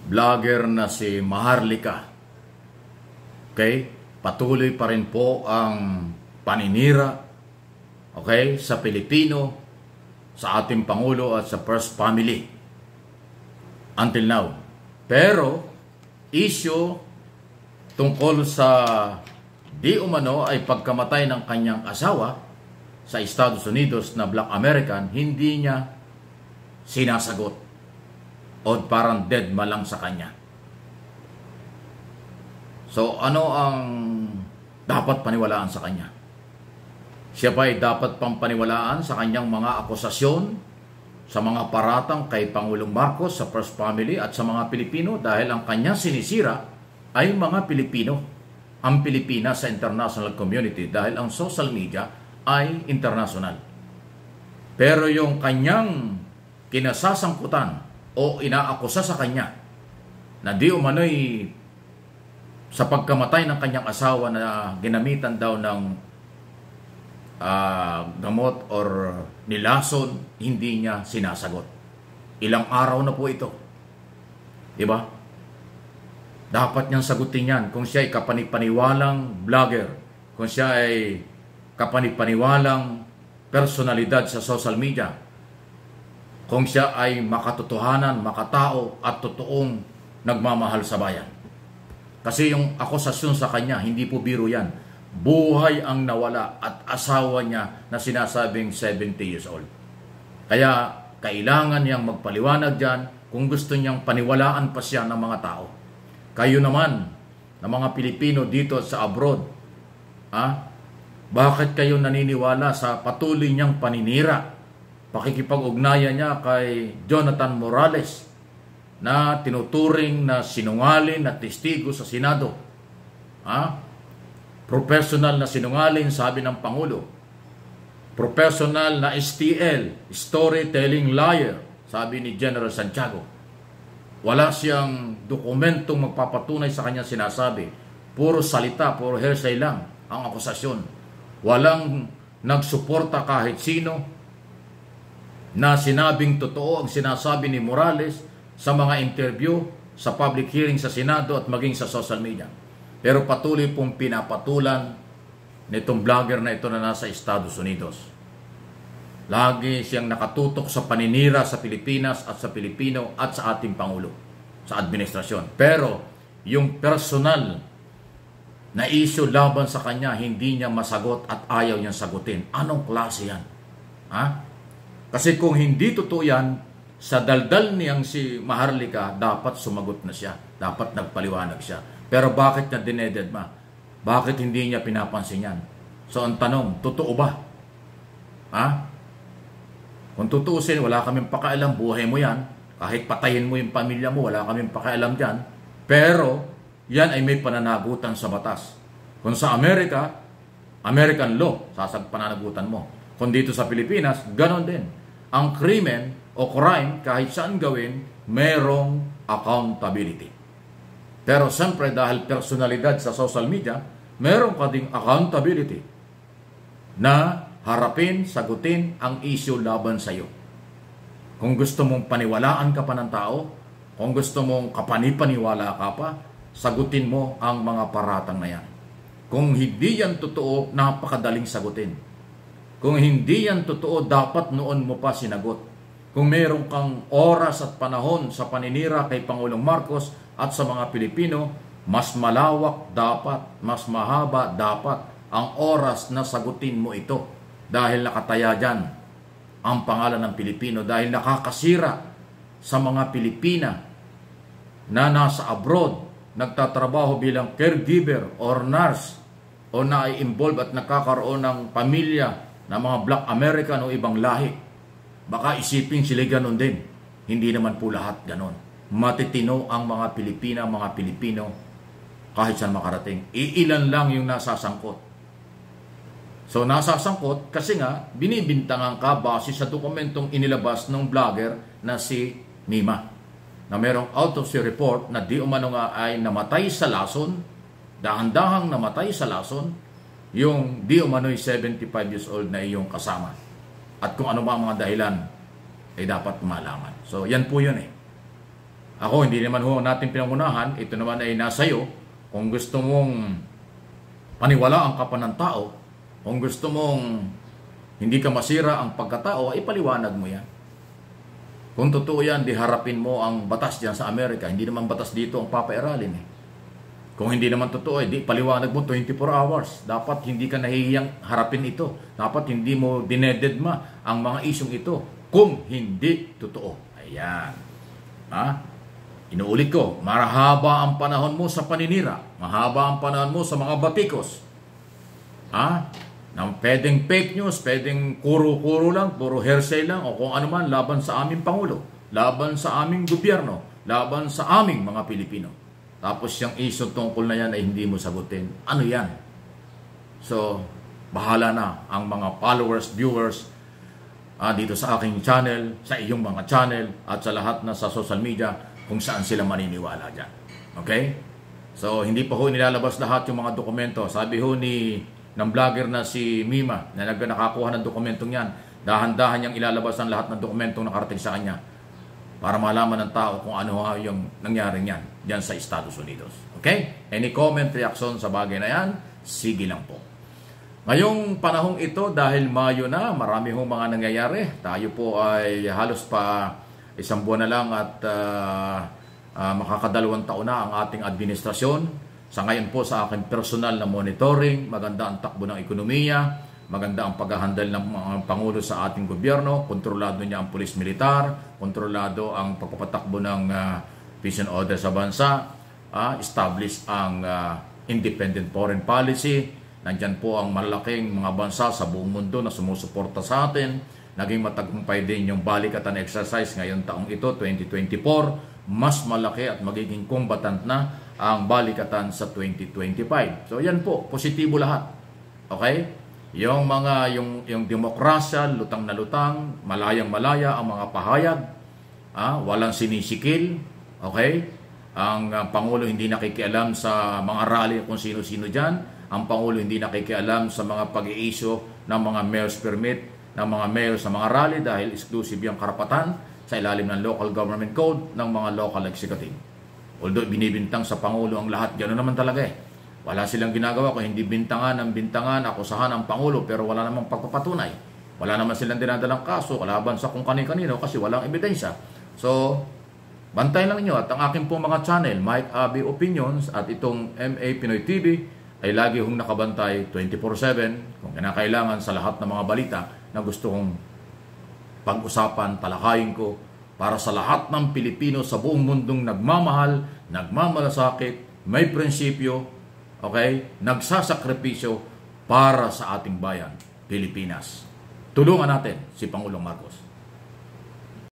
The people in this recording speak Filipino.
vlogger na si Maharlika. Okay? Patuloy pa rin po ang paninira, okay, sa Pilipino, sa ating Pangulo at sa First Family. Until now. Pero, issue tungkol sa di umano ay pagkamatay ng kanyang asawa sa Estados Unidos na Black American, hindi niya sinasagot o parang dead ma lang sa kanya. So, ano ang dapat paniwalaan sa kanya? Siya ba ay dapat pang paniwalaan sa kanyang mga akusasyon, sa mga paratang kay Pangulong Marcos, sa First Family at sa mga Pilipino dahil ang kanyang sinisira ay mga Pilipino, ang Pilipinas sa international community dahil ang social media ay international. Pero yung kanyang kinasasangkutan o inaakusa sa kanya na di umano'y sa pagkamatay ng kanyang asawa na ginamitan daw ng gamot or nilason, hindi niya sinasagot. Ilang araw na po ito. Diba? Dapat niyang sagutin yan kung siya ay kapanipaniwalang vlogger, kung siya ay kapanipaniwalang personalidad sa social media, kung siya ay makatotohanan, makatao at totoong nagmamahal sa bayan. Kasi yung akusasyon sa kanya, hindi po biro yan. Buhay ang nawala at asawa niya na sinasabing 70 years old. Kaya kailangan niyang magpaliwanag dyan kung gusto niyang paniwalaan pa siya ng mga tao. Kayo naman, ng mga Pilipino dito sa abroad, bakit kayo naniniwala sa patuloy niyang paninira? Pakikipag-ugnayan niya kay Jonathan Morales na tinuturing na sinungaling na testigo sa Senado. Professional na sinungaling, sabi ng Pangulo. Professional na STL, storytelling liar, sabi ni General Santiago. Wala siyang dokumentong magpapatunay sa kanyang sinasabi. Puro salita, puro hearsay lang ang akusasyon. Walang nagsuporta kahit sino na sinabing totoo ang sinasabi ni Morales sa mga interview, sa public hearing sa Senado at maging sa social media. Pero patuloy pong pinapatulan nitong vlogger na ito na nasa Estados Unidos. Lagi siyang nakatutok sa paninira sa Pilipinas at sa Pilipino at sa ating Pangulo, sa administrasyon. Pero yung personal na issue laban sa kanya, hindi niya masagot at ayaw niyang sagutin. Anong klase yan? Kasi kung hindi totoo yan, sa daldal niyang si Maharlika, dapat sumagot na siya. Dapat nagpaliwanag siya. Pero bakit niya dinededma? Bakit hindi niya pinapansin yan? So ang tanong, totoo ba? Kung tutuusin, wala kaming pakialam, buhay mo yan. Kahit patayin mo yung pamilya mo, wala kaming pakialam dyan. Pero, yan ay may pananagutan sa batas. Kung sa Amerika, American law, pananagutan mo. Kung dito sa Pilipinas, ganon din. Ang krimen o crime, kahit saan gawin, merong accountability. Pero siyempre, dahil personalidad sa social media, meron ka ding accountability na harapin, sagutin ang issue laban sa iyo. Kung gusto mong paniwalaan ka pa ng tao, kung gusto mong kapanipaniwala ka pa, sagutin mo ang mga paratang na yan. Kung hindi yan totoo, napakadaling sagutin. Kung hindi yan totoo, dapat noon mo pa sinagot. Kung meron kang oras at panahon sa paninira kay Pangulong Marcos at sa mga Pilipino, mas malawak dapat, mas mahaba dapat ang oras na sagutin mo ito. Dahil nakataya dyan ang pangalan ng Pilipino, dahil nakakasira sa mga Pilipina na nasa abroad, nagtatrabaho bilang caregiver or nurse o na-involve at nakakaroon ng pamilya na mga Black American o ibang lahi. Baka isipin sila ganon din. Hindi naman po lahat ganon. Matitino ang mga Pilipina, mga Pilipino kahit saan makarating. Iilan lang yung nasasangkot. So nasasangkot kasi nga binibintangan ka base sa dokumentong inilabas ng vlogger na si Mima, na merong autopsy report na di umano nga ay namatay sa lason, dahan-dahang namatay sa lason, yung di umano'y 75 years old na iyong kasama. At kung ano ba ang mga dahilan, ay dapat malaman. So yan po yun Ako, hindi naman ho natin pinangunahan. Ito naman ay nasa iyo. Kung gusto mong paniwalaan ka pa ng tao, kung gusto mong hindi ka masira ang pagkatao, ay paliwanag mo yan. Kung totoo yan, di harapin mo ang batas dyan sa Amerika. Hindi naman batas dito ang papairalin eh. Kung hindi naman totoo, di paliwanag mo 24 hours. Dapat hindi ka nahihiyang harapin ito. Dapat hindi mo dinededma ang mga isyong ito kung hindi totoo. Ayan. Ha? Inuulit ko, mahaba ang panahon mo sa paninira. Mahaba ang panahon mo sa mga batikos. Ha? Nang pwedeng fake news, pwedeng kuro-kuro lang, puro hearsay lang, o kung ano man laban sa aming Pangulo, laban sa aming gobyerno, laban sa aming mga Pilipino. Tapos yung issue tungkol na yan ay hindi mo sagutin. Ano yan? So, bahala na ang mga followers, viewers, dito sa aking channel, sa iyong mga channel, at sa lahat na sa social media, kung saan sila maniniwala dyan. Okay? So, hindi pa ho nilalabas lahat yung mga dokumento. Sabi ho ng vlogger na si Mima na nakakuha ng dokumentong yan, dahan-dahan niyang ilalabas ang lahat ng dokumentong nakarating sa kanya para malaman ng tao kung ano yung nangyari niyan diyan sa Estados Unidos. Okay? Any comment, reaction sa bagay na yan? Sige lang po. Ngayong panahong ito, dahil Mayo na, marami hong mga nangyayari. Tayo po ay halos pa isang buwan na lang at makakadalawang taon na ang ating administrasyon. Sa ngayon po sa aking personal na monitoring, maganda ang takbo ng ekonomiya, maganda ang paghahandle ng mga Pangulo sa ating gobyerno, kontrolado niya ang pulis militar, kontrolado ang pagpapatakbo ng peace and order sa bansa, establish ang independent foreign policy. Nandyan po ang malaking mga bansa sa buong mundo na sumusuporta sa atin. Naging matagumpay din yung balikatan exercise ngayon taong ito, 2024. Mas malaki at magiging combatant na ang balikatan sa 2025. So yan po, positibo lahat. Okay? Yung demokrasya, lutang na lutang, malayang-malaya ang mga pahayag, walang sinisikil. Okay? Ang Pangulo hindi nakikialam sa mga rally kung sino-sino dyan. Ang Pangulo hindi nakikialam sa mga pag-i-issue ng mga mayor's permit, ng mga mayor sa mga rally dahil exclusive yung karapatan sa ilalim ng local government code ng mga local executive. Although binibintang sa Pangulo ang lahat, gano'n naman talaga eh. Wala silang ginagawa kung hindi bintangan, akusahan ang Pangulo, pero wala namang pagpapatunay. Wala naman silang dinadalang kaso, kalaban sa kung kani-kanino kasi walang ebidensya. So, bantay lang niyo at ang aking pong mga channel, Mike Abby Opinions at itong MA Pinoy TV ay lagi hong nakabantay 24/7 kung kinakailangan sa lahat ng mga balita na gusto kong pag-usapan, talakayin ko para sa lahat ng Pilipino sa buong mundong nagmamahal, nagmamalasakit, may prinsipyo, okay, nagsasakripisyo para sa ating bayan, Pilipinas. Tulungan natin si Pangulong Marcos.